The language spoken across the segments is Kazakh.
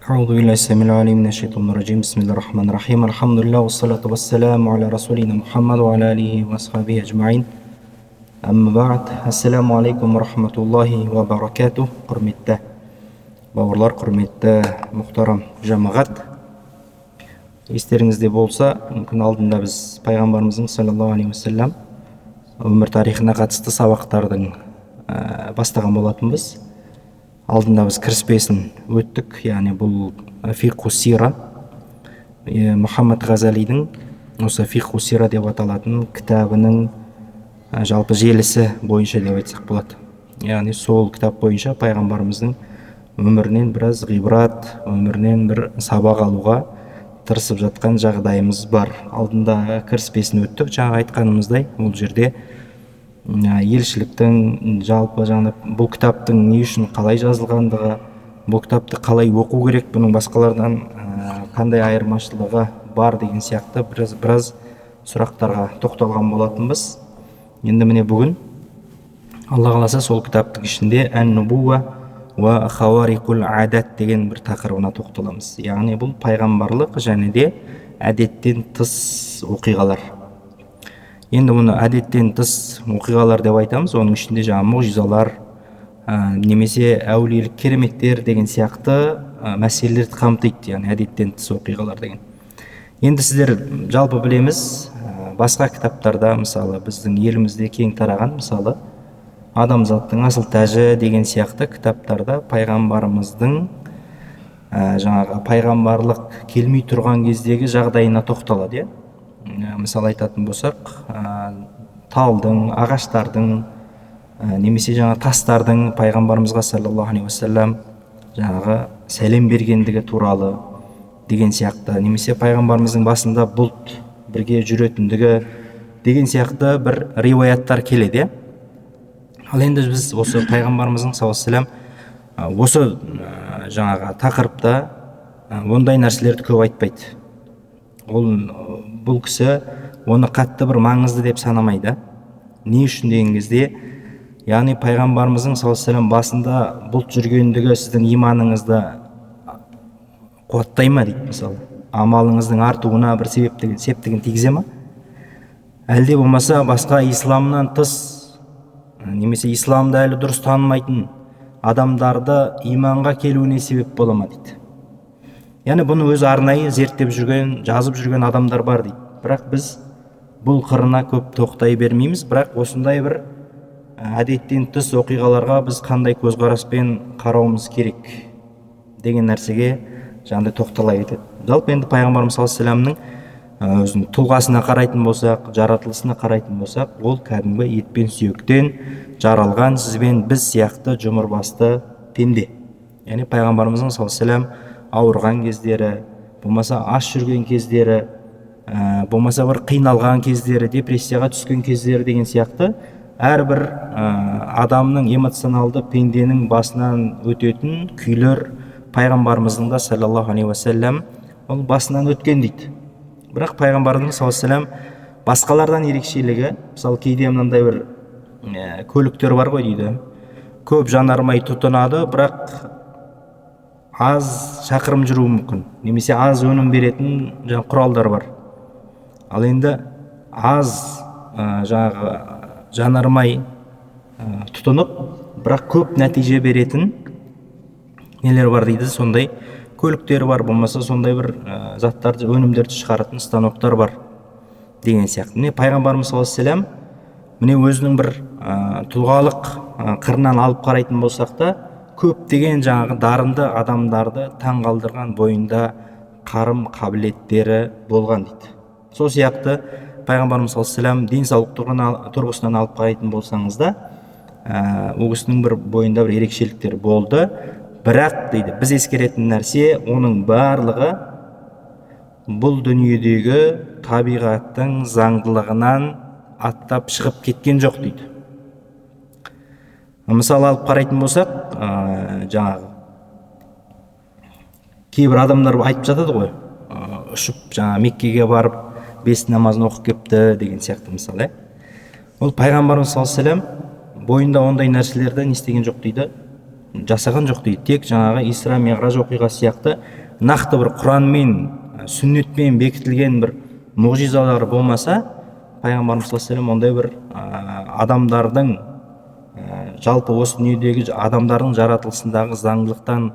أعوذ بالله السميع العليم من الشيطان الرجيم. بسم الله الرحمن الرحيم. الحمد لله والصلاة والسلام على رسولنا محمد وعلى آله وأصحابه أجمعين. أما بعد, Assalamu alaikum wa rahmatullahi wa barakatuh. Құрметті бауырлар, құрметті мұхтарам жамағат. Естеріңізде болса, мүмкін алдында біз пайғамбарымыздың саллаллаху алейхи уассалам өмір тарихына қатысты сабақтардың бастаған болатынбыз. Алдында біз кіріспесін өттік, яғни бұл фиқху сира, Мұхаммад Ғазалидің осы фиқху сира деп аталатын кітабының жалпы желісі бойынша деп айтсақ болады. Яғни сол кітап бойынша пайғамбарымыздың өмірінен біраз ғибрат, өмірінен бір сабақ алуға тырысып жатқан жағдайымыз бар. Алдында кіріспесін өттік. Жаңа айтқанымыздай, бұл жерде елшіліктің жалпы бұл кітаптың не үшін қалай жазылғандығы, бұл кітапты қалай оқу керек, бұның басқалардан қандай айырмашылығы бар деген сияқты біраз сұрақтарға тоқталған болатынбыз. Енді міне бүгін Алла қаласа сол кітаптың ішінде ән-нубуа уа хауарикул адат деген бір тақырыбына тоқталамыз. Яғни бұл пайғамбарлық және де әдеттен тыс оқиғалар. Енді оны әдеттен тыс оқиғалар деп айтамыз. Оның ішінде мұғжизалар, немесе әулиелік кереметтер деген сияқты мәселелерді қамтиды, яғни әдеттен тыс оқиғалар деген. Енді сіздер жалпы білеміз, басқа кітаптарда, мысалы біздің елімізде кең тараған, мысалы Адамзаттың асыл тәжі деген сияқты кітаптарда пайғамбарымыздың пайғамбарлық келмей тұрған кездегі жағдайына тоқталады. Мысалы айтатын болсақ, талдың, ағаштардың, немесе тастардың пайғамбарымызға саллаллаху алейхи уассалам сәлем бергендігі туралы деген сияқты, немесе пайғамбарымыздың басында бұлт бірге жүретіндігі деген сияқты бір риуаяттар келеді. Ал енді біз осы пайғамбарымыздың саллаллаху алейхи уассалам осы тақырыпта ондай нәрселерді көп айтпайды. Бұл кісі оны қатты бір маңызды деп санамайды. Не үшін деген кезде, яғни пайғамбарымыздың саллаллаху алейхи уассалам басында бұлт жүргендігі сіздің иманыңызды қуаттай ма дейді, мысалы амалыңыздың артуына бір септігін тигізе ма, әлде болмаса басқа исламнан тыс, немесе исламды әлі дұрыс танымайтын адамдарды иманға келуіне себеп бола ма дейді. Яғни бұны өзі арнайы зерттеп жүрген, жазып жүрген адамдар бар дейді. Бірақ біз бұл қырына көп тоқтай бермейміз. Бірақ осындай бір әдеттен тыс оқиғаларға біз қандай көзқараспен қарауымыз керек деген нәрсеге тоқтала кетеді. Жалпы енді пайғамбарымыз саллаллаху алейхи уассаламның өзінің тұлғасына қарайтын болсақ, жаратылысына қарайтын болсақ, ол кәдімгі ет пен сүйектен жаралған сіз бен біз сияқты жұмырбасты пенде. Яғни пайғамбарымыздың саллаллаху алейхи уассалам ауырған кездері, болмаса аш жүрген кездері, болмаса бір қиналған кездері, депрессияға түскен кездері деген сияқты әрбір адамның эмоционалды пенденің басынан өтетін күйлер пайғамбарымыздың да саллаллаху алейхи уассалам ол басынан өткен дейді. Бірақ пайғамбардың саллаллаху алейхи уассалам басқалардан ерекшелігі, мысалы кейде мынандай бір көліктер бар ғой дейді, көп жанармай тұтынады, бірақ аз шақырым жүруі мүмкін, немесе аз өнім беретін құралдар бар. Ал енді аз жанармай тұтынып, бірақ көп нәтиже беретін нелер бар дейді, сондай көліктер бар, болмаса сондай бір заттарды, өнімдерді шығаратын станоктар бар деген сияқты. Міне пайғамбарымыз саллаллаху алейхи уассалам міне өзінің бір тұлғалық қырынан алып қарайтын болсақ та, көптеген дарынды адамдарды таңғалдырған бойында қарым қабілеттері болған дейді. Сол сияқты пайғамбарымыз саллаллаху алейхи уассалам денсаулық тұрғысынан алып қарайтын болсаңыз да, ол кісінің бір бойында бір ерекшеліктер болды. Бірақ дейді, біз ескеретін нәрсе, оның барлығы бұл дүниедегі табиғаттың заңдылығынан аттап шығып кеткен жоқ дейді. Мысалы алып қарайтын болсақ, кейбір адамдар айтып жатады ғой, ұшып Меккеге барып 5 намазын оқып кепті деген сияқты мысалы. Ол пайғамбарымыз саллаллаху алейхи уассалам бойында ондай нәрселерді не істеген жоқ дейді, жасаған жоқ дейді. Тек жаңағы Исра Миғраж оқиғасы сияқты нақты бір Құранмен, сүннетпен бекітілген бір мұғжизалар болмаса, пайғамбарымыз саллаллаху алейхи вассалам ондай бір адамдардың жалпы осы дүниедегі адамдардың жаратылысындағы заңдылықтан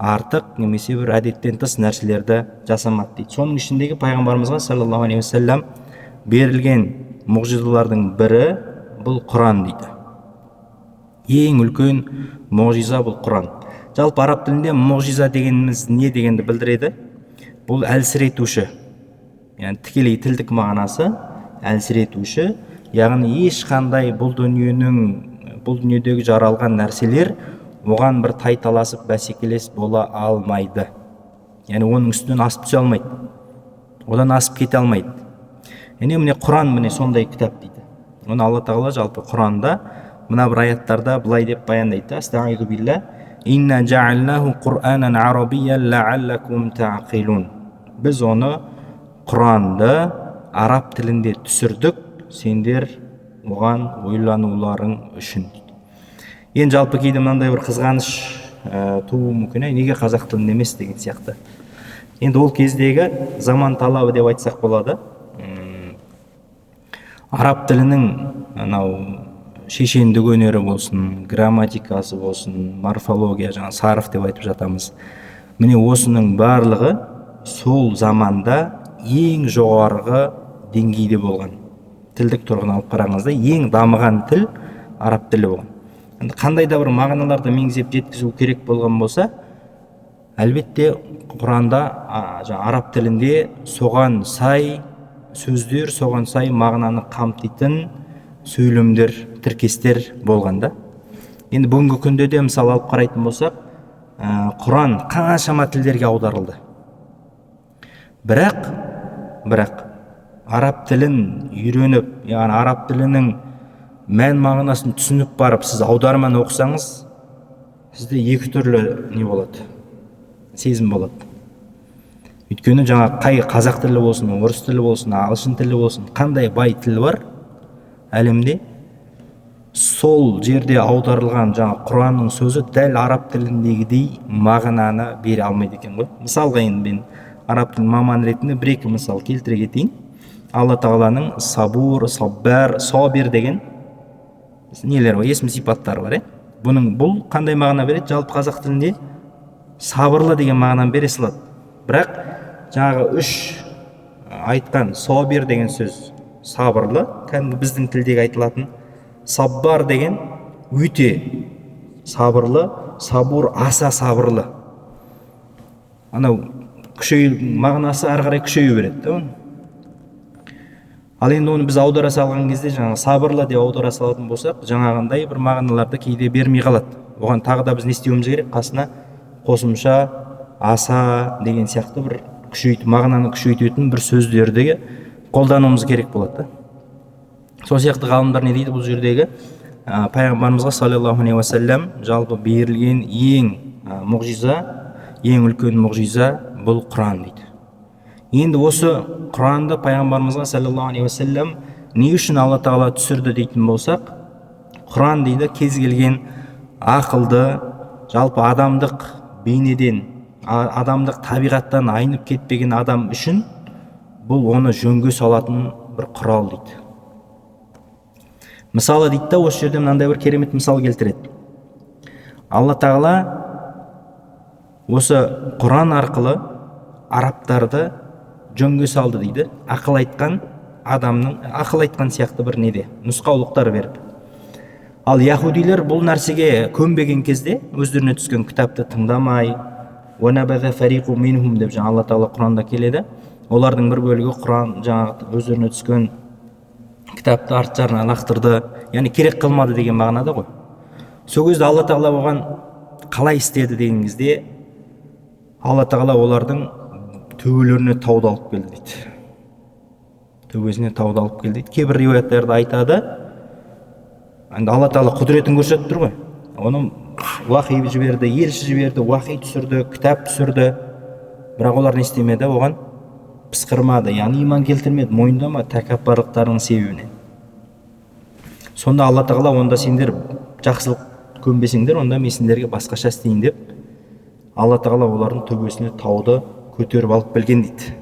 артық немесе бір әдеттен тыс нәрселерді жасамады дейді. Соның ішіндегі пайғамбарымызға саллаллаху алейхи вассалам берілген мұғжизалардың бірі бұл Құран дейді. Ең үлкен мұғжиза бұл Құран. Жалпы араб тілінде мұғжиза дегеніміз не дегенді білдіреді? Бұл әлсіретуші. Яғни тікелей тілдік мағынасы әлсіретуші, яғни ешқандай бұл дүниедегі жаралған нәрселер оған бір тайталасып бәсекелес бола алмайды. Яғни оның үстінен асып түсе алмайды. Одан асып кете алмайды. Міне Құран сондай кітап дейді. Оны Алла тағала жалпы Құранда мына бір аяттарда былай деп баяндайды. Астағизу билля, инна жаалнаху Құр'анан арабиян лааллакум тағилун. Біз оны Құранды араб тілінде түсірдік, сендер оған ойлануларың үшін. Енді жалпы кейде мынандай бір қызғаныш тууы мүмкін, неге қазақ тілінде емес деген сияқты. Енді ол кездегі заман талабы деп айтсақ болады. Араб тілінің шешендік өнері болсын, грамматикасы болсын, морфология, сарф деп айтып жатамыз. Міне осының барлығы сол заманда ең жоғарғы деңгейде болған. Тілдік тұрғыдан алып қарағанда ең дамыған тіл араб тілі болған. Қандай да бір мағыналарды меңзеп жеткізу керек болған болса, әлбетте Құранда араб тілінде соған сай сөздер, соған сай мағынаны қамтитын сөйлемдер, тіркестер болғанда. Енді бүгінгі күнде де мысалы алып қарайтын болсақ, Құран қаншама тілдерге аударылды. Бірақ араб тілін үйреніп, яғни араб тілінің мән мағынасын түсініп барып, сіз аударманы оқысаңыз, сізде екі түрлі не болады? Сезім болады. Өйткені қай қазақ тілі болсын, орыс тілі болсын, ағылшын тілі болсын, қандай бай тіл бар әлемде, сол жерде аударылған Құранның сөзі дәл араб тіліндегідей мағынаны бере алмайды екен ғой. Мысалға енді мен араб тіл маманы ретінде бір-екі мысал келтіре кетейін. Алла тағаланың сабур, саббар, собир деген нелер бар, есім сипаттары бар. Бұл қандай мағына береді? Жалпы қазақ тілінде сабырлы деген мағынаны бере салады. Бірақ үш айтқан собир деген сөз сабырлы, кәдімгі біздің тілдегі айтылатын. Саббар деген өте сабырлы, сабур аса сабырлы. Мағынасы ары қарай күшейе береді. Ал енді оны біз аудара салған кезде, сабырлы деп аудара салатын болсақ, жаңағындай бір мағыналарды кейде бермей қалады. Оған тағы да біз не істеуіміз керек? Қасына қосымша аса деген сияқты бір мағынаны күшейтетін бір сөздерді қолдануымыз керек болады. Сол сияқты ғалымдар не дейді бұл жердегі? Пайғамбарымызға саллаллаху алейхи уассалам жалпы берілген ең мұғжиза, ең үлкен мұғжиза бұл Құран дейді. Енді осы Құранды пайғамбарымызға саллаллаху алейхи уассалам не үшін Алла тағала түсірді дейтін болсақ, Құран дейді кез келген ақылды, жалпы адамдық бейнеден, адамдық табиғаттан айнып кетпеген адам үшін бұл оны жөнге салатын бір құрал дейді. Мысалы дейді, осы жерде мынандай бір керемет мысал келтіреді. Алла тағала осы Құран арқылы арабтарды жөнге салды дейді. Ақыл айтқан сияқты бір неде нұсқаулықтар беріп. Ал яһудилер бұл нәрсеге көнбеген кезде, өздеріне түскен кітапты тыңдамай, деп Алла тағала Құранда келеді. Олардың бір бөлігі Құран өздеріне түскен кітапты арт жағына лақтырды, яғни керек қылмады деген мағынада ғой. Сол кезде Алла тағала оған қалай істеді деген кезде, Алла тағала олардың төбелеріне тауды алып келді дейді. Төбесіне тауды алып келді дейді. Кейбір риуаяттарда айтады, Алла тағала құдіретін көрсетіп тұр ғой. Оны уахи жіберді, елші жіберді, уахи түсірді, кітап түсірді. Бірақ олар не істемеді? Оған пысқырмады, яғни иман келтірмеді, мойындамады тәкаппарлықтарының себебінен. Сонда Алла тағала онда сендер жақсылық көнбесеңдер, онда мен сендерге басқаша істейін деп, Алла тағала олардың төбесіне тауды көтеріп алып келген дейді.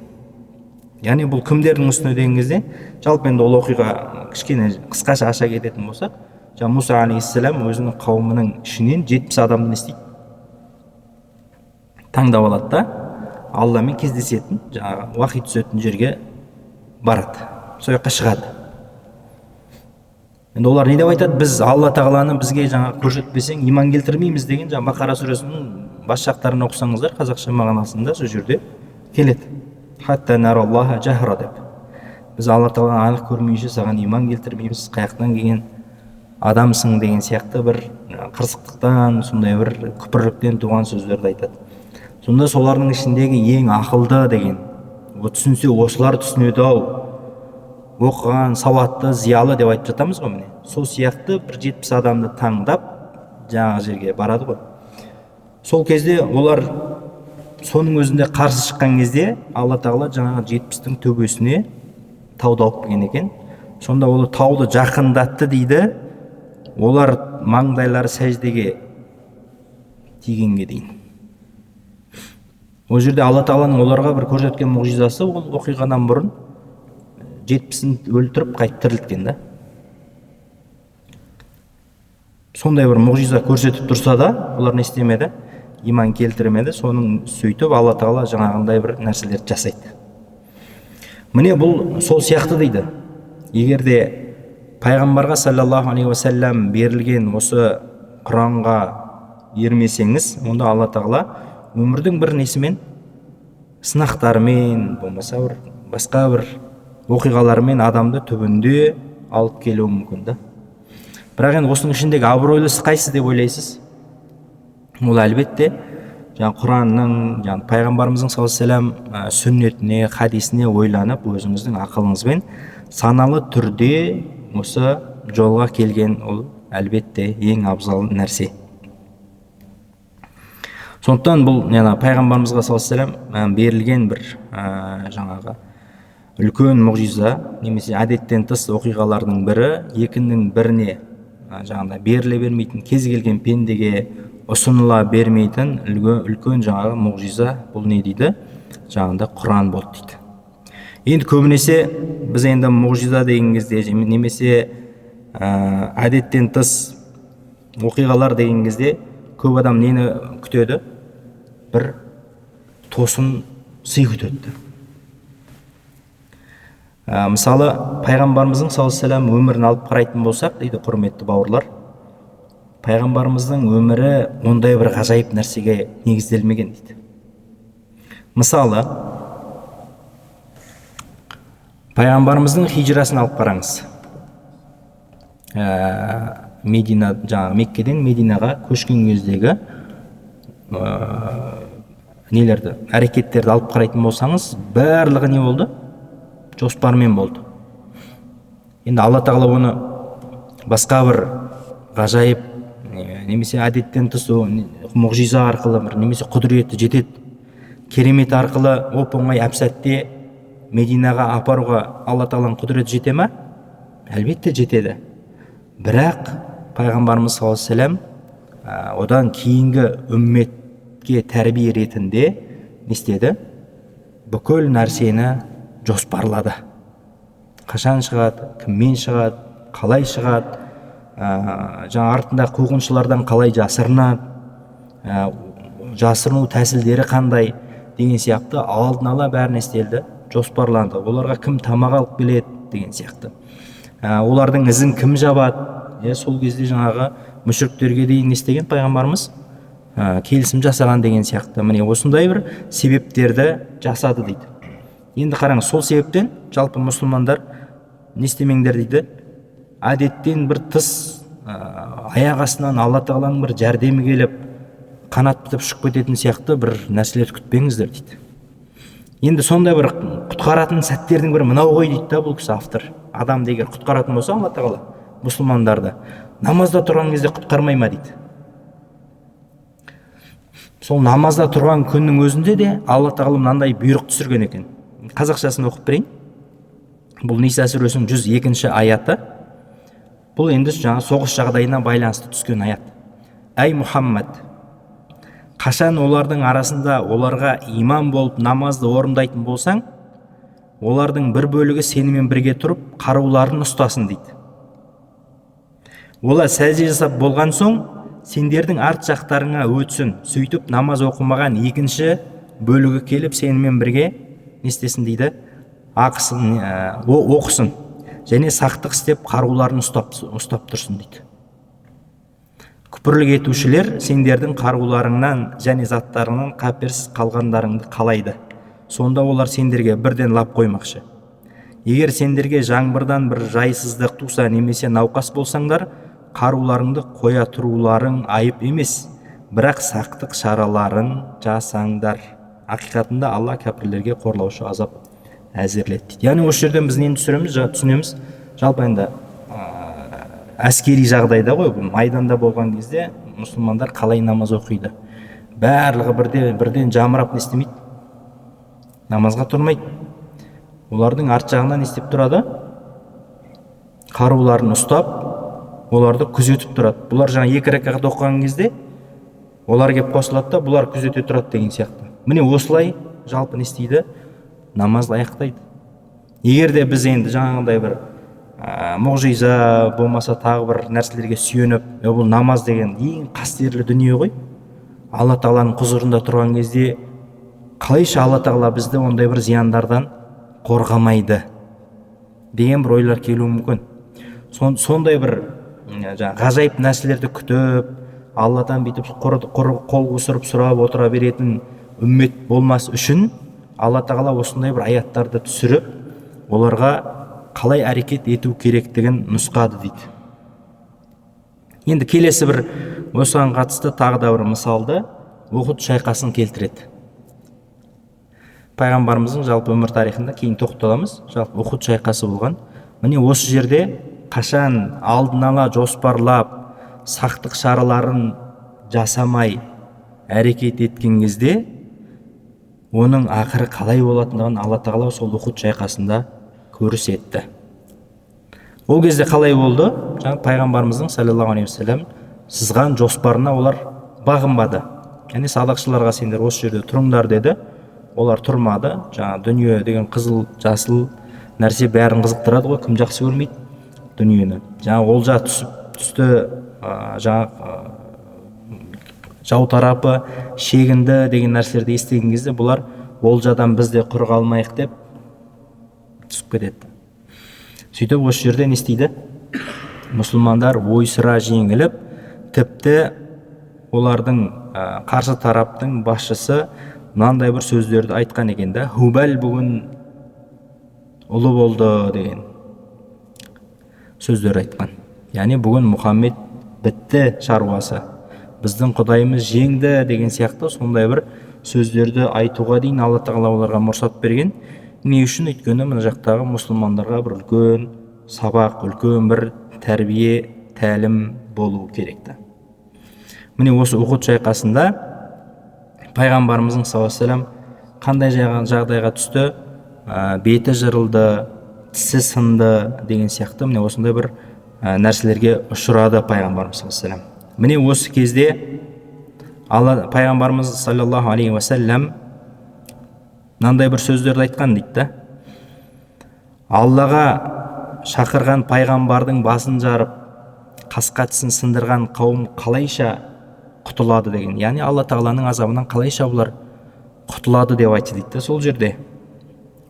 Яғни бұл кімдердің үстіне деген кезде, жалпы енді ол оқиға кішкене қысқаша аша кететін болсақ, жаңа Мұса алейхиссалам өзінің қауымының ішінен 70 адамды не істейді? Таңдап алады да, Алламен кездесетін, жаңағы уахи түсетін жерге барады, сол жаққа шығады. Енді олар не деп айтады? Біз Алла тағаланы бізге жаңа көрсетпесең иман келтірмейміз деген, жаңа Бақара сүресінің бас жақтарын оқысаңыздар, қазақша мағынасында сол жерде келеді. Хатта нараллаха жахра деп. Біз Алла тағаланы анық көрмейінше саған иман келтірмейміз, қаяқтан келген адамсың деген сияқты бір қырсықтықтан, сондай бір күпірліктен туған сөздерді айтады. Сонда солардың ішіндегі ең ақылды деген, түсінсе осылар түсінеді ау, оқыған, сауатты, зиялы деп айтып жатамыз ғой міне. Сол сияқты бір 70 адамды таңдап жаңағы жерге барады ғой. Сол кезде олар соның өзінде қарсы шыққан кезде Алла тағала жаңағы 70-тің төбесіне тауды алып келген екен. Сонда ол тауды жақындатты дейді, олар маңдайлары сәждеге тигенге дейін. Ол жерде Алла тағаланың оларға бір көрсеткен мұғжизасы, ол оқиғадан бұрын 70-ін өлтіріп қайта тірілткен да. Сондай бір мұғжиза көрсетіп тұрса да, олар не істемеді? Иман келтірмеді. Соның сөйтіп Алла тағала жаңағындай бір нәрселерді жасайды. Міне бұл сол сияқты дейді. Егерде пайғамбарға саллаллаху алейхи уассалам берілген осы Құранға ермесеңіз, онда Алла тағала өмірдің бір несімен, сынақтарымен, болмаса бір басқа бір оқиғалармен адамды түбінде алып келуі мүмкін да. Бірақ енді осының ішіндегі абыройлысы қайсы деп ойлайсыз? Ол әлбетте жаңа Құранның, жаңа пайғамбарымыздың саллаллаху алейхи уассалам сүннетіне, хадисіне ойланып, өзіңіздің ақылыңызбен саналы түрде осы жолға келген, ол әлбетте ең абзал нәрсе. Сондықтан бұл пайғамбарымызға саллаллаху алейхи уассалам берілген бір жаңағы үлкен мұғжиза, немесе әдеттен тыс оқиғалардың бірі, екінің біріне жаңағыдай беріле бермейтін, кез келген пендеге ұсыныла бермейтін үлкен жаңағы мұғжиза, бұл не дейді? Жаңағыда Құран болды дейді. Енді көбінесе біз енді мұғжиза деген кезде, немесе әдеттен тыс оқиғалар деген кезде көп адам нені күтеді? Бір тосын сый күтеді. Мысалы, пайғамбарымыздың саллаллаху алейхи уассалам өмірін алып қарайтын болсақ, дейді құрметті бауырлар, пайғамбарымыздың өмірі ондай бір ғажайып нәрсеге негізделмеген дейді. Мысалы, пайғамбарымыздың хижрасын алып қараңыз. Медина, жаңағы Меккеден Мединаға көшкен кездегі нелерді, әрекеттерді алып қарайтын болсаңыз, барлығы не болды? Жоспармен болды. Енді Алла тағала оны басқа бір ғажайып, немесе әдеттен тыс мұғжиза арқылы, немесе құдіреті жетеді, керемет арқылы оп-оңай әп-сәтте Мединаға апаруға Алла тағаланың құдіреті жете ме? Әлбетте жетеді. Бірақ пайғамбарымыз саллаллаху алейхи уассалам одан кейінгі үмметке тәрбие ретінде не істеді? Бүкіл нәрсені жоспарлады. Қашан шығады, кіммен шығады, қалай шығады, жаңа артында қуғыншылардан қалай жасырынады, жасырыну тәсілдері қандай деген сияқты алдын ала бәрін істелді, жоспарланды. Оларға кім тамақ алып келеді деген сияқты. Олардың ізін кім жабады? Сол кезде жаңағы мүшриктерге дейін не істеген пайғамбарымыз? Келісім жасаған деген сияқты. Міне осындай бір себептерді жасады дейді. Енді қараңыз, сол себептен жалпы мұсылмандар не істемеңдер дейді? Әдеттен бір тыс аяқ астынан Алла тағаланың бір жәрдемі келіп, қанат бітіп ұшып кететін сияқты бір нәрселерді күтпеңіздер дейді. Енді сондай бір құтқаратын сәттердің бірі мынау ғой дейді да бұл кісі автор. Адамды егер құтқаратын болса Алла тағала мұсылмандарды намазда тұрған кезде құтқармай ма дейді. Сол намазда тұрған күннің өзінде де Алла тағала мынандай бұйрық түсірген екен. Қазақшасын оқып берейін. Бұл Ниса сүресінің 102-ші аяты. Бұл енді жаңа соғыс жағдайына байланысты түскен аят. әй Мұхаммад, қашан олардың арасында оларға имам болып намазды орындайтын болсаң, олардың бір бөлігі сенімен бірге тұрып қаруларын ұстасын дейді. Олар сәжде жасап болған соң сендердің арт жақтарыңа өтсін, сөйтіп намаз оқымаған екінші бөлігі келіп сенімен бірге не істесін дейді, оқысын және сақтық істеп қаруларын ұстап тұрсын дейді. Күпірлік етушілер сендердің қаруларыңнан және заттарыңнан қаперсіз қалғандарыңды қалайды. Сонда олар сендерге бірден лап қоймақшы. Егер сендерге жаңбырдан бір жайсыздық туса немесе науқас болсаңдар, қаруларыңды қоя тұруларың айып емес, бірақ сақтық шараларын жасаңдар. Ақиқатында Алла кәпірлерге қорлаушы азап әзірледі. Яғни осы жерден біз нені түсінеміз? Жалпы енді әскери жағдайда ғой, майданда болған кезде мұсылмандар қалай намаз оқиды? Барлығы бірден жамырап не істемейді? Намазға тұрмайды. Олардың арт жағынан не істеп тұрады? Қаруларын ұстап, оларды күзетіп тұрады. Бұлар жаңа 2 рәкағат оқыған кезде олар кеп қосылады да, бұлар күзете тұрады деген сияқты. Міне осылай жалпы не істейді? Намазды аяқтайды. Егер де біз енді жаңағындай бір мұғжиза болмаса тағы бір нәрселерге сүйеніп, бұл намаз деген ең қастерлі дүние ғой. Алла Тағаланың құзырында тұрған кезде қалайша Алла Тағала бізді ондай бір зияндардан қорғамайды деген бір ойлар келуі мүмкін. Сондай бір ғажайып нәрселерді күтіп, Алладан бүйтіп қол қусырып сұрап отыра беретін үммет болмас үшін Алла Тағала осындай бір аяттарды түсіріп, оларға қалай әрекет ету керектігін нұсқады дейді. Енді келесі бір осыған қатысты тағы да бір мысалды Ухуд шайқасын келтіреді. Пайғамбарымыздың жалпы өмір тарихында кейін тоқталамыз. Жалпы Ухуд шайқасы болған. Міне осы жерде қашан алдын ала жоспарлап, сақтық шараларын жасамай әрекет еткен кезде оның ақыры қалай болатындығын Алла Тағала сол Ухуд шайқасында көрсетті. Ол кезде қалай болды? Жаңа пайғамбарымыздың саллаллаху алейхи уассалам сызған жоспарына олар бағынбады. Яғни садақшыларға сендер осы жерде тұрыңдар деді. Олар тұрмады. Жаңа дүние деген қызыл, жасыл нәрсе бәрін қызықтырады ғой, кім жақсы көрмейді дүниені. Жаңа олжа түсті, жаңа жау тарапы шегінді деген нәрселерді естіген кезде бұлар олжадан біз де құр қалмайық деп түсіп кетеді. Сөйтіп осы жерде не істейді? Мұсылмандар ойсыра жеңіліп, тіпті олардың қарсы тараптың басшысы мынандай бір сөздерді айтқан екен да, Хубал бүгін ұлы болды деген сөздер айтқан. Яғни бүгін Мұхаммед бітті шаруасы, біздің құдайымыз жеңді деген сияқты сондай бір сөздерді айтуға дейін Алла Тағала оларға мұрсат берген. Не үшін? Өйткені мына жақтағы мұсылмандарға бір үлкен сабақ, үлкен бір тәрбие, тәлім болу керекті. Міне осы Ухуд шайқасында пайғамбарымыздың саллаллаху алейхи вассалам қандай жағдайға түсті? Беті жырылды, тісі сынды деген сияқты міне осындай бір нәрселерге ұшырады пайғамбарымыз саллаллаху алейхи вассалам. Міне осы кезде пайғамбарымыз саллаллаху алейхи вассалам мынандай бір сөздерді айтқан дейді. Аллаға шақырған пайғамбардың басын жарып, қасқа тісін сындырған қауым қалайша құтылады деген. Яғни Алла Тағаланың азабынан қалайша бұлар құтылады деп айтты дейді сол жерде.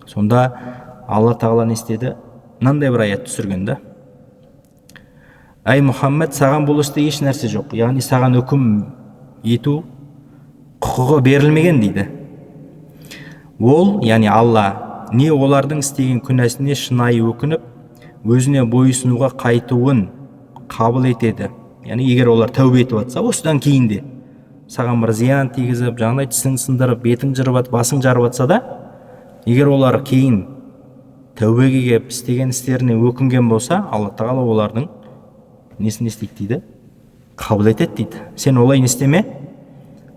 Сонда Алла Тағала не істеді? Мынандай бір аят түсірген да. Әй Мұхаммед, саған бұл істе еш нәрсе жоқ. Яғни саған үкім ету құқығы берілмеген дейді. Ол, яғни Алла, не олардың істеген күнәсіне шынайы өкініп, өзіне бойсынуға қайтуын қабыл етеді. Яғни егер олар тәубе етіп жатса, осыдан кейін де саған бір зиян тигізіп, жаңағыдай тісің сындырып, бетің жырып, басың жарып жатса да, егер олар кейін тәубеге келіп істеген істеріне өкінген болса, Алла Тағала олардың несін істейді дейді? Қабыл етеді дейді. Сен олай не істеме,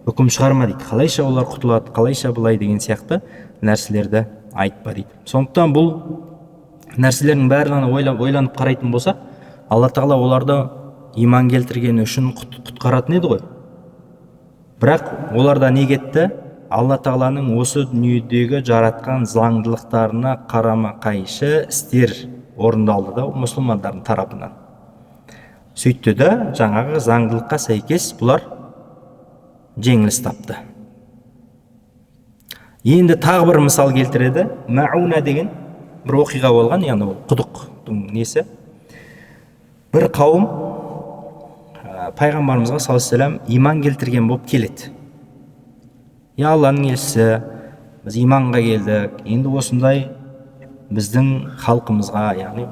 үкім шығарма дейді. Қалайша олар құтылады, қалайша былай деген сияқты нәрселерді айтпа дейді. Сондықтан бұл нәрселердің барлығын ойланып қарайтын болса, Алла Тағала оларды иман келтіргені үшін құтқаратын еді ғой. Бірақ оларда не кетті? Алла тағаланың осы дүниедегі жаратқан заңдылықтарына қарама қайшы істер орындалды да мұсылмандардың тарапынан. Сөйтті де жаңағы заңдылыққа сәйкес бұлар жеңіліс тапты. Енді тағы бір мысал келтіреді. Мауна деген бір оқиға болған, яғни ол құдықтың несі. Бір қауым пайғамбарымызға саллаллаху алейхи вассалам иман келтірген болып келеді. Алланың елшісі, біз иманға келдік, енді осындай біздің халқымызға, яғни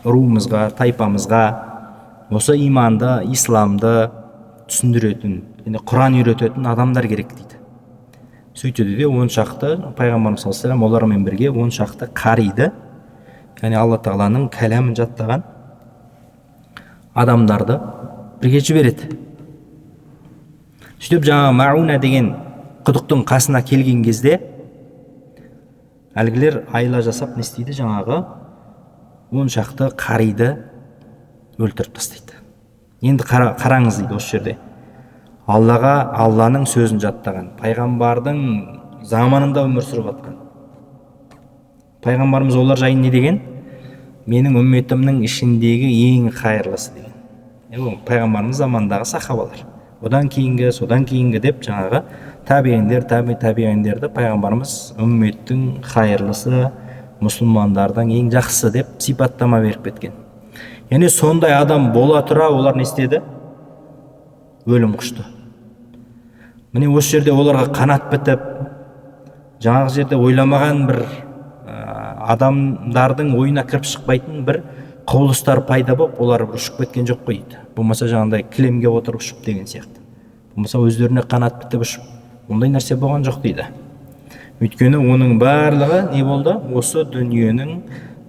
руымызға, тайпамызға осы иманды, исламды түсіндіретін, Құран үйрететін адамдар керек дейді. Сөйтеді де 10 шақты пайғамбарымыз саллаллаху алейхи вассалам олармен бірге 10 шақты қариды, яғни Алла тағаланың кәләмін жаттаған адамдарды бірге жібереді. Сөйтіп жаңағы Мауна деген құдықтың қасына келген кезде әлгілер айла жасап не істейді? Жаңағы 10 шақты қариды өлтіріп тастайды. Енді қараңыз дейді осы жерде. Алланың сөзін жаттаған, пайғамбардың заманында өмір сүріп жатқан. Пайғамбарымыз олар жайын не деген? Менің үмметімнің ішіндегі ең қайырлысы деген. Пайғамбарымыз замандағы сахабалар. Одан кейінгі, содан кейінгі деп жаңағы табиғиндерді пайғамбарымыз үмметтің қайырлысы, мұсылмандардың ең жақсысы деп сипаттама беріп кеткен. Яғни сондай адам бола тұра олар не істеді? Өлім құшты. Міне осы жерде оларға қанат бітіп, жаңағы жерде ойламаған бір адамдардың ойына кіріп шықпайтын бір құбылыстар пайда болып, олар ұшып кеткен жоқ қой дейді. Болмаса жаңағыдай кілемге отырып ұшып деген сияқты. Болмаса өздеріне қанат бітіп ұшып, ондай нәрсе болған жоқ дейді. Өйткені оның барлығы не болды? Осы дүниенің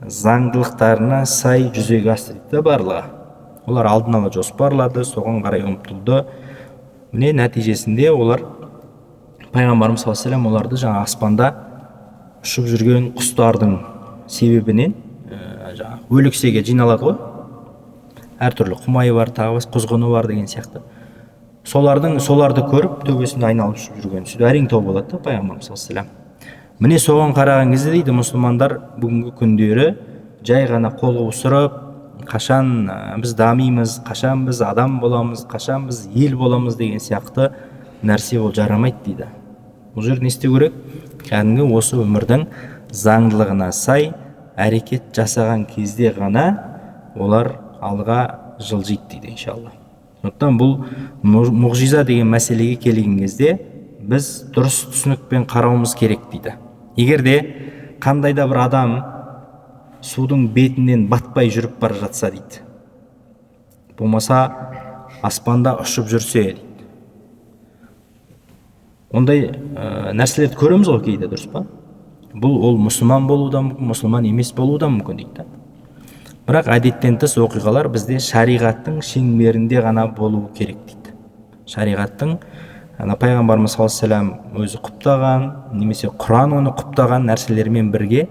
заңдылықтарына сай жүзеге асты дейді барлығы. Олар алдын ала жоспарлады, соған қарай ұмтылды. Міне нәтижесінде олар пайғамбарымыз саллаллаху алейхи вассалам оларды жаңа аспанда ұшып жүрген құстардың себебінен өлексеге жиналады ғой. Әртүрлі құмайы бар, тағы құзғыны бар деген сияқты. Соларды көріп төбесінде айналып ұшып жүрген. Сөйтіп әрең тау болады да пайғамбарымыз саллаллаху алейхи вассалам. Міне соған қараған кезде дейді мұсылмандар бүгінгі күндері жай ғана қол қусырып, қашан біз дамимыз, қашан біз адам боламыз, қашан біз ел боламыз деген сияқты нәрсе ол жарамайды дейді. Бұл жерде не істеу керек? Кәдімгі осы өмірдің заңдылығына сай әрекет жасаған кезде ғана олар алға жылжиды дейді иншалла. Сондықтан бұл мұғжиза деген мәселеге келген кезде біз дұрыс түсінікпен қарауымыз керек дейді. Егер де қандай да бір адам судың бетінен батпай жүріп бара жатса дейді, болмаса аспанда ұшып жүрсе дейді, ондай нәрселерді көреміз ғой кейде, дұрыс па? Бұл ол мұсылман болудан мүмкін, мұсылман емес болудан мүмкін дейді. Бірақ әдеттен тыс оқиғалар бізде шариғаттың шеңберінде ғана болуы керек дейді. Шариғаттың пайғамбарымыз саллаллаху алейхи вассалам өзі құптаған, немесе Құран оны құптаған нәрселермен бірге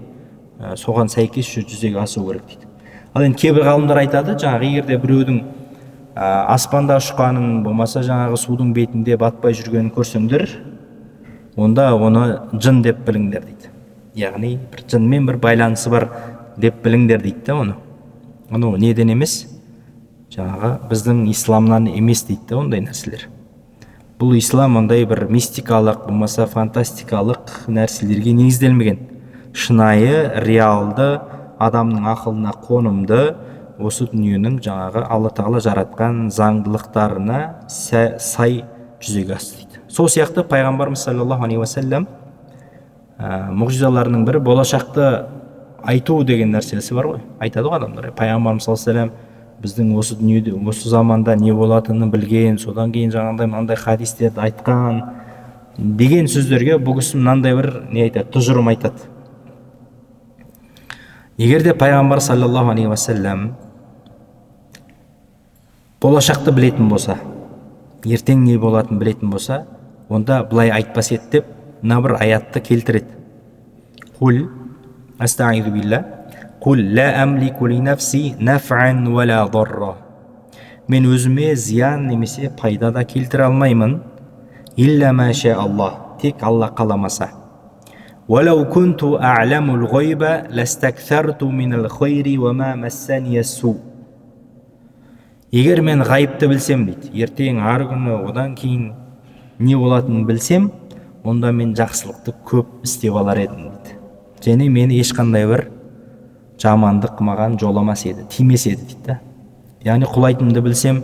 соған сәйкес жүзеге асу керек дейді. Ал енді кейбір ғалымдар айтады, жаңағы егерде біреудің аспанда ұшқанын, болмаса жаңағы судың бетінде батпай жүргенін көрсеңдер, онда оны жын деп біліңдер дейді. Яғни бір жынмен бір байланысы бар деп біліңдер дейді да оны. Оны неден емес? Жаңағы біздің исламнан емес дейді да ондай нәрселер. Бұл ислам ондай бір мистикалық, болмаса фантастикалық нәрселерге негізделмеген. Шынайы, реалды, адамның ақылына қонымды, осы дүниенің жаңағы Алла тағала жаратқан заңдылықтарына сай жүзеге асты дейді. Сол сияқты пайғамбарымыз саллаллаху алейхи уассалам мұғжизаларының бірі болашақты айту деген нәрсесі бар ғой. Айтады ғой адамдар. Пайғамбарымыз саллаллаху алейхи уассалам біздің осы дүниеде, осы заманда не болатынын білген, содан кейін жаңағыдай мынандай хадистерді айтқан деген сөздерге бұл кісі мынандай бір не айтады, тұжырым айтады. Егер де пайғамбар саллаллаху алейхи уассалам болашақты білетін болса, ертең не болатынын білетін болса, онда былай айтпас еді деп мына бір аятты келтіреді. Қул астаизу билла, қул ла амлику ли нафси наф'ан ва ла дарра мен өзіме зиян немесе пайда да келтіре алмаймын. Илля маша Аллах, тек Алла қаламаса. Валау кунту а'ламул гойба ластактарту минал хайри ва ма массания су. Егер мен ғайыпты білсем дейді, ертең ар күні одан кейін не болатынын білсем, онда мен жақсылықты көп істеп алар едім дейді. Және мені ешқандай бір жамандық маған жоламас еді, тимес еді дейді. Яғни құлайтынымды білсем,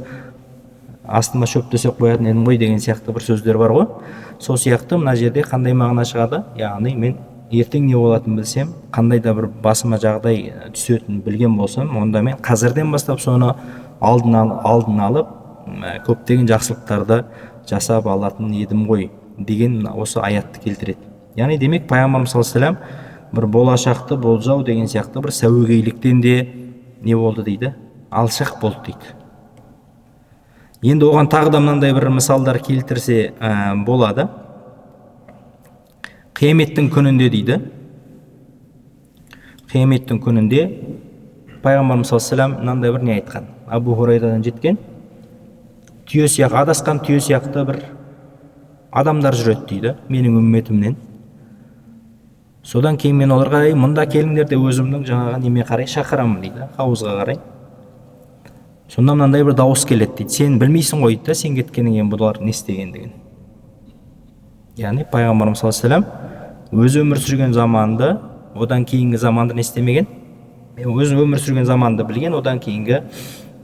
астыма шөп төсеп қоятын едім ғой деген сияқты бір сөздер бар ғой. Сол сияқты мына жерде қандай мағына шығады? Яғни мен ертең не болатынын білсем, қандай да бір басыма жағдай түсетінін білген болсам, онда мен қазірден бастап соны алдын алып, көптеген жақсылықтарды жасап алатын едім ғой деген осы аятты келтіреді. Яғни демек пайғамбарымыз саллаллаху алейхи вассалам бір болашақты болжау деген сияқты бір сәуегейліктен де не болды дейді, алшақ болды дейді. Енді оған тағы да мынандай бір мысалдар келтірсе болады. Қияметтің күнінде дейді, қияметтің күнінде пайғамбарымыз саллаллаху алейхи вассалам мынандай бір не айтқан. Абу Хурайрадан жеткен, адасқан түйе сияқты бір адамдар жүреді дейді, менің үмметімнен. Содан кейін мен оларға мұнда келіңдер де өзімнің жаңағы неме қарай шақырамын дейді, хауызға қарай. Сонда мынандай бір дауыс келеді дейді, сен білмейсің ғой дейді, сен кеткеннен кейін бұлар не істегендігін. Яғни пайғамбарымыз саллаллаху алейхи вассалам өзі өмір сүрген заманды, одан кейінгі заманды не істемеген, өзі өмір сүрген заманды білген, одан кейінгі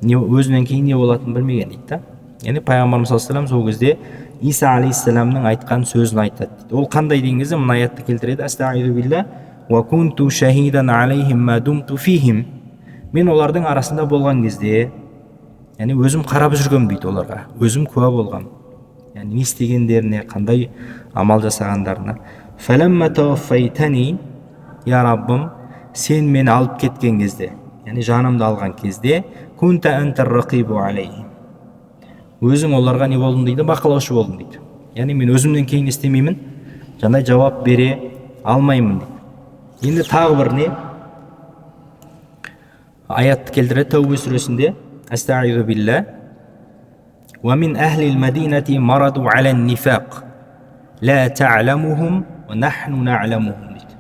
өзінен кейін не болатынын білмеген дейді. Яғни пайғамбарымыз саллаллаху алейхи вассалам сол кезде Иса алейхиссаламның айтқан сөзін айтады дейді. Ол қандай деген кезде мына аятты келтіреді. Астағфиру билля ва кунту шахидан алейхим ма думту фихим. Мен олардың арасында болған кезде, яғни өзім қарап жүргем дейді оларға, өзім куә болғам. Яғни не істегендеріне, қандай амал жасағандарына. Фаламма таваффайтани, я Раббым, сен мені алып кеткен кезде, яғни жанымды алған кезде, кунта антар рақибу алейхим. Өзің оларға не болдың дейді, бақылаушы болдың дейді. Яғни мен өзімнен кейін істемеймін, жандай жауап бере алмаймын дейді. Енді тағы бір не аятты келтіреді Тәубе сүресінде. Астағфиру билля ва мин ахлил мадинати мараду алан нифақ ла та'ламухум ва нахну на'ламухум дейді.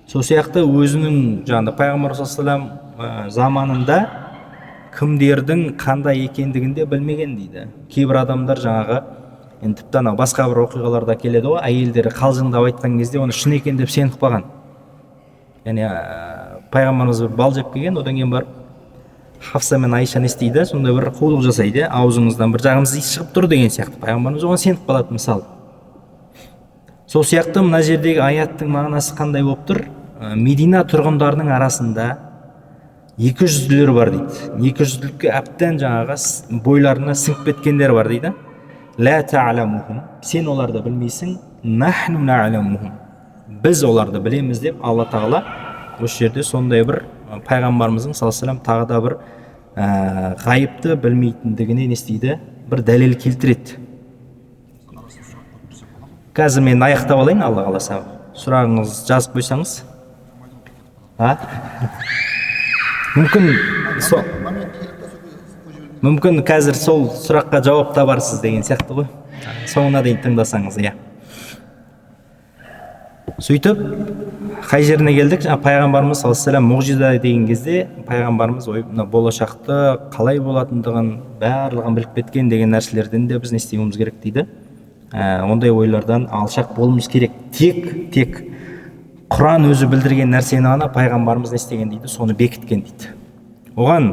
Сол сияқты өзінің жаңағы пайғамбар саллаллаху алейхи вассалам заманында кімдердің қандай екендігін де білмеген дейді. Кейбір адамдар жаңағы енді тіпті анау басқа бір оқиғаларда келеді ғой, әйелдері қалжыңдап айтқан кезде оны шын екен деп сеніп қалған. Яғни пайғамбарымыз бір бал жеп келген, одан кейін барып Хафса мен Айша не істейді, сондай бір қулық жасайды, аузыңыздан бір жағымыз иіс шығып тұр деген сияқты. Пайғамбарымыз оған сеніп қалады мысалы. Сол сияқты мына жердегі аяттың мағынасы қандай болып тұр? Медина тұрғындарының арасында екі жүзділер бар дейді. Екі жүзділікке әбден жаңағы бойларына сіңіп кеткендер бар дейді. Ла та'ламухум, сен оларды білмейсің, нахну на'ламухум, біз оларды білеміз деп Алла Тағала осы жерде сондай бір пайғамбарымыздың саллаллаху алейхи вассалам тағы да бір ғайыпты білмейтіндігіне не істейді, бір дәлел келтіреді. Қазір мен аяқтап алайын, Алла қаласа. Сұрағыңыз жазып қойсаңыз. Мүмкін қазір сол сұраққа жауап табарсыз деген сияқты ғой. Соңына дейін тыңдасаңыз, иә. Сөйтіп, қай жеріне келдік? Пайғамбарымыз саллаллаху алейхи вассалам мұғжиза деген кезде пайғамбарымыз болашақты қалай болатындығын барлығын біліп кеткен деген нәрселерден де біз не істеуіміз керек дейді. Ондай ойлардан алшақ болуымыз керек. Тек Құран өзі білдірген нәрсені ғана пайғамбарымыз не істеген дейді, соны бекіткен дейді. Оған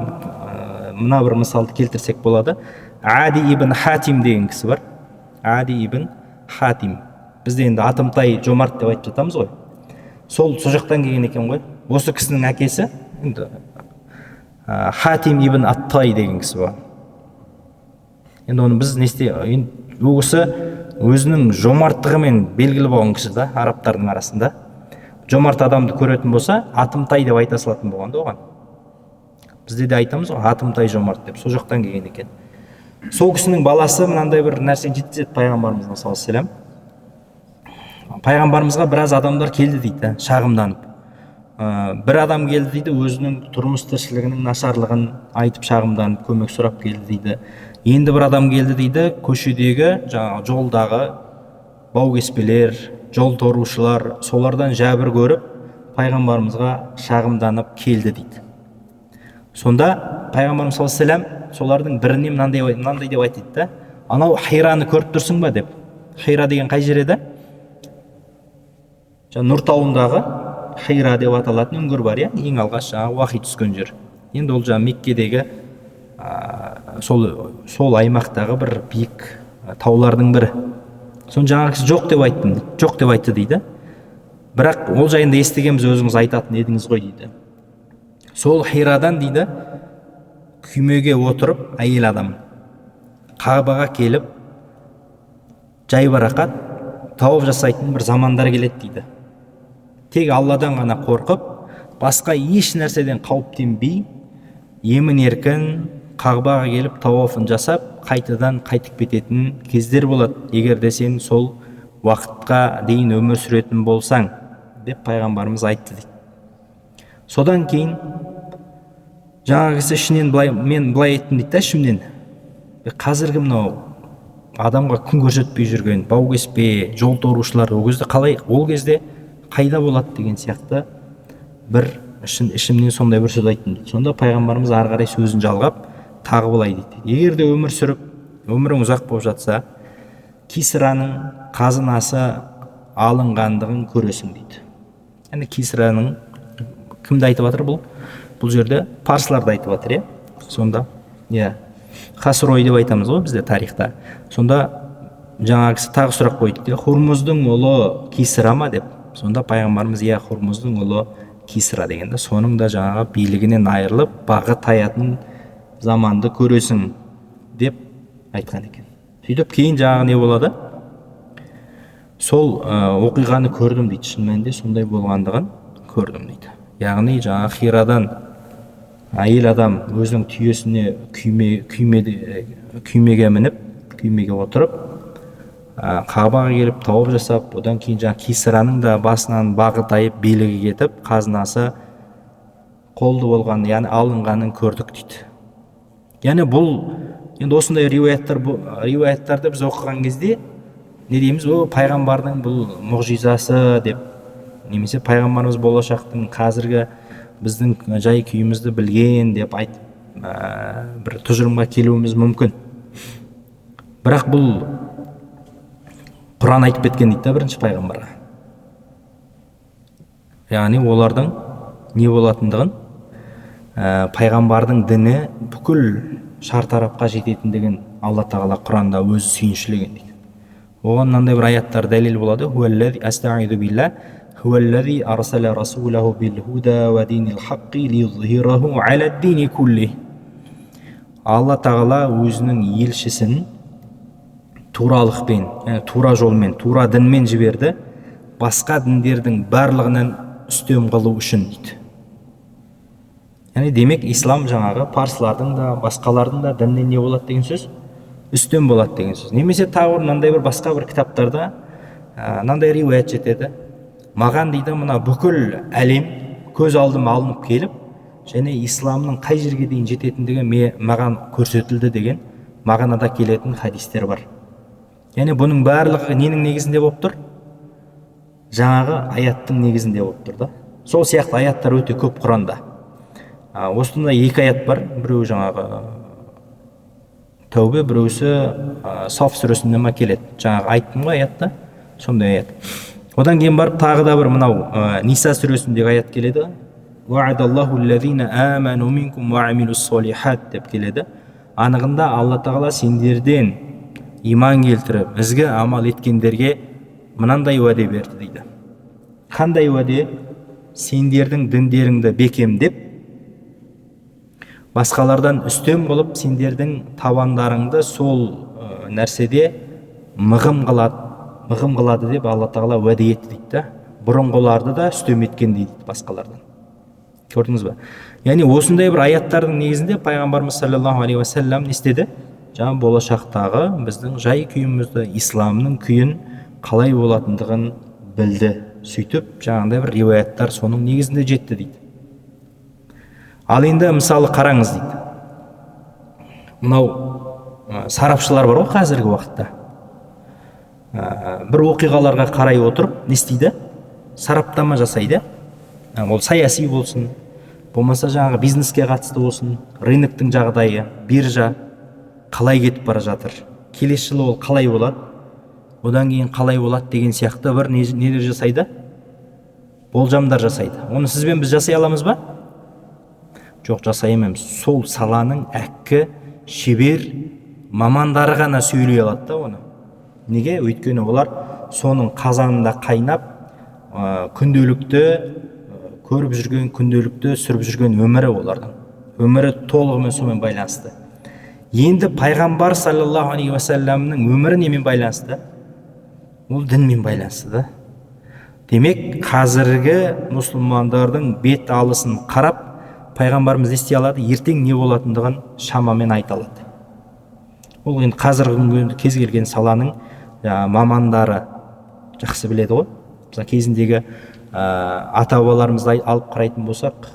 мына бір мысалды келтірсек болады. Ади ибн Хатим деген кісі бар. Ади ибн Хатим. Бізде енді атымтай жомарт деп айтып жатамыз ғой. Сол жақтан келген екен ғой. Осы кісінің әкесі енді Хатим ибн Аттай деген кісі бар. Енді оны біз не істейміз? Ол кісі өзінің жомарттығымен белгілі болған кісі да, арабтардың арасында. Жомарт адамды көретін болса, атымтай деп айта салатын болған да оған. Бізде де айтамыз ғой, атымтай жомарт деп, сол жақтан келген екен. Сол кісінің баласы мынандай бір нәрсені жеткізеді пайғамбарымызға саллаллаху алейхи вассалам. Пайғамбарымызға біраз адамдар келді дейді, шағымданып. бір адам келді дейді, өзінің тұрмыс тіршілігінің нашарлығын айтып шағымданып көмек сұрап келді дейді. Енді бір адам келді дейді, көшедегі жаңағы жолдағы баукеспелер, жол торушылар, солардан жәбір көріп пайғамбарымызға шағымданып келді дейді. Сонда пайғамбарымыз саллаллаху алейхи вассалам солардың біріне мынандай деп айтты да, анау Хираны көріп тұрсың ба деп. Хира деген қай жер еді? Нұр тауындағы Хира деп аталатын үңгір бар, ең алғаш жаңағы уахи түскен жер. Енді ол жаңағы Меккедегі сол аймақтағы бір биік таулардың бірі. Соны жаңағы кісі жоқ деп айтты дейді. Бірақ ол жайында естігенбіз, өзіңіз айтатын едіңіз ғой дейді. Сол Хирадан дейді, күймеге отырып әйел адам Қағбаға келіп жайбарақат тауап жасайтын бір замандар келеді дейді. Тек Алладан ғана қорқып, басқа еш нәрседен қауіптенбей, емін еркін Қағбаға келіп тауафын жасап, қайтадан қайтып кететін кездер болады, егер де сен сол уақытқа дейін өмір сүретін болсаң, деп пайғамбарымыз айтты дейді. Содан кейін жаңағы кісі ішінен мен былай айттым дейді, ішімнен, қазіргі мынау адамға күн көрсетпей жүрген баукеспе, жол торушылар ол кезде қайда болады деген сияқты бір ішімнен сондай бір сөз айттым дейді. Сонда пайғамбарымыз ары қарай сөзін жалғап тағы былай дейді: егер де өмір сүріп, өмірің ұзақ болып жатса, Кисраның қазынасы алынғандығын көресің дейді. Яғни Кисраның кімді айтып жатыр бұл? Бұл жерде парсыларды айтып жатыр, сонда Хасрой деп айтамыз ғой бізде тарихта. Сонда жаңағы кісі тағы сұрақ қойды: Хурмуздың ұлы Кисра ма деп. Сонда пайғамбарымыз Хурмуздың ұлы Кисра дегенде, соның да жаңағы билігінен айырылып бағы таятын заманды көресің деп айтқан екен. Сөйтіп кейін жаңағы не болады? Сол оқиғаны көрдім дейді, шын мәнінде сондай болғандығын көрдім дейді. Яғни жаңағы Хирадан әйел адам өзінің түйесіне күймеге мініп, күймеге отырып, Қағбаға келіп тауап жасап, одан кейін жаңағы Кисраның да басынан бағы тайып, билігі кетіп, қазынасы қолды болғанын, яғни алынғанын көрдік дейді. Яғни бұл енді осындай риуаяттарды біз оқыған кезде не дейміз? Пайғамбардың бұл мұғжизасы деп, немесе пайғамбарымыз болашақтың қазіргі біздің жай күйімізді білген деп айтып бір тұжырымға келуіміз мүмкін. Бірақ бұл Құран айтып кеткен дейді бірінші пайғамбарға. Яғни олардың не болатындығын, пайғамбардың діні бүкіл шартарапқа жететіндігін Алла тағала Құранда өзі сүйіншілеген дейді. Оған мынандай бір аяттар дәлел болады: Астағиду билла Хуаллази арсала расулаху бил худа ва динил хаққи лизхираху аля дини кулли. Алла тағала өзінің елшісін туралықпен, тура жолмен, тура дінмен жіберді, басқа діндердің барлығынан үстем қылу үшін дейді. Яғни демек ислам жаңағы парсылардың да басқалардың да діннен не болады деген сөз? Үстем болады деген сөз. Немесе тағы мынандай бір басқа бір кітаптарда мынандай риуаят жетеді: маған дейді мына бүкіл әлем көз алдыма алынып келіп, және исламның қай жерге дейін жететіндігі маған көрсетілді деген мағынада келетін хадистер бар. Яғни бұның барлығы ненің негізінде болып тұр? Жаңағы аяттың негізінде болып тұр да. Сол сияқты аяттар өте көп Құранда. Осында екі аят бар. Біреуі жаңағы Тәубе, біреусі Саф сүресінде ма келеді. Жаңағы айттым ғой аятта, сондай аят. Одан кейін барып тағы да бір мынау Ниса сүресіндегі аят келеді: Ва'адаллаху аллазина аману минкум ва амилус солихат деп келеді. Анығында Алла тағала сендерден иман келтіріп, ізгі амал еткендерге мынандай уәде берді дейді. Қандай уәде? Сендердің діндеріңді бекемдеп, басқалардан үстем қылып, сендердің табандарыңды сол нәрседе мығым қылады деп Алла тағала уәде етті дейді. Бұрынғыларды да үстем еткен дейді басқалардан. Көрдіңіз ба? Яғни осындай бір аяттардың негізінде пайғамбарымыз саллаллаху алейхи ва саллям не істеді? Жаңа болашақтағы біздің жай күйімізді, исламның күйін қалай болатындығын білді сөйтіп жаңағыдай бір риуаяттар соның негізінде жетті дейді. Ал енді мысалы қараңыз дейді, мынау сарапшылар бар ғой қазіргі уақытта, бір оқиғаларға қарай отырып не істейді, сараптама жасайды. Ол саяси болсын, болмаса жаңағы бизнеске қатысты болсын, рыноктың жағдайы, биржа қалай кетіп бара жатыр, келесі жылы ол қалай болады, одан кейін қалай болады деген сияқты бір нелер жасайды, болжамдар жасайды. Оны сізбен біз жасай аламыз ба? Жоқ, жасай алмаймыз. Сол саланың әккі, шебер мамандары ғана сөйлей алады да оны. Неге? Өйткені олар соның қазанында қайнап, күнделікті көріп жүрген, күнделікті сүріп жүрген өмірі олардың. Өмірі толығымен сонымен байланысты. Енді пайғамбар саллаллаху алейхи уассаламның өмірі немен байланысты? Ол дінмен байланысты да. Демек, қазіргі мұсылмандардың бет алысын қарап, пайғамбарымыз не істей алады, ертең не болатындығын шамамен айта алады. Ол енді қазіргі кез келген саланың мамандары жақсы біледі ғой. Мысалы кезіндегі ата-бабаларымызды алып қарайтын болсақ,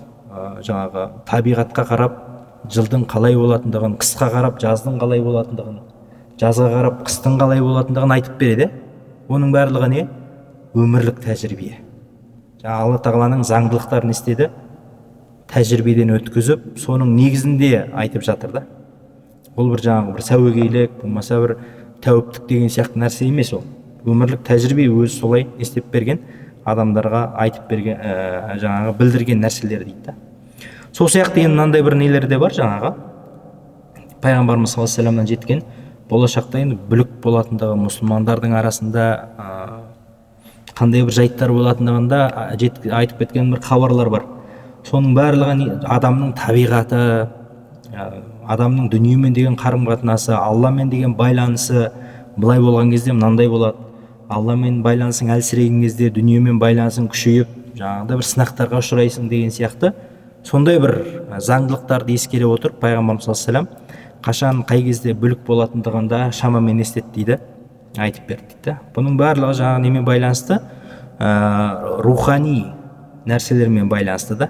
жаңағы табиғатқа қарап жылдың қалай болатындығын, қысқа қарап жаздың қалай болатындығын, жазға қарап қыстың қалай болатындығын айтып береді. Оның барлығы не? Өмірлік тәжірибе. Алла тағаланың заңдылықтарын істеді, тәжірибеден өткізіп, соның негізінде айтып жатыр да. Ол бір жаңағы бір сәуегейлік, болмаса бір тәуіптік деген сияқты нәрсе емес ол. Өмірлік тәжірибе өзі солай істеп берген, адамдарға айтып берген, жаңағы білдірген нәрселер дейді да. Сол сияқты енді мынандай бір нелер де бар жаңағы. Пайғамбарымыз саллаллаху алейхи вассаламнан жеткен болашақта енді бүлік болатындығы, мұсылмандардың арасында қандай бір жайттар болатындығында айтып кеткен бір хабарлар бар. Соның барлығы адамның табиғаты, адамның дүниемен деген қарым-қатынасы, Алламен деген байланысы, былай болған кезде мынандай болады. Алламен байланысың әлсіреген кезде дүниемен байланысың күшейіп, жаңағыда бір сынақтарға ұшырайсың деген сияқты сондай бір заңдылықтарды ескере отырып, пайғамбарымыз саллаллаху алейхи вассалам қашан қай кезде бүлік болатындығында шамамен естет дейді, айтып берді дейді. Бұның барлығы жаңағы немен байланысты, рухани нәрселермен байланысты да.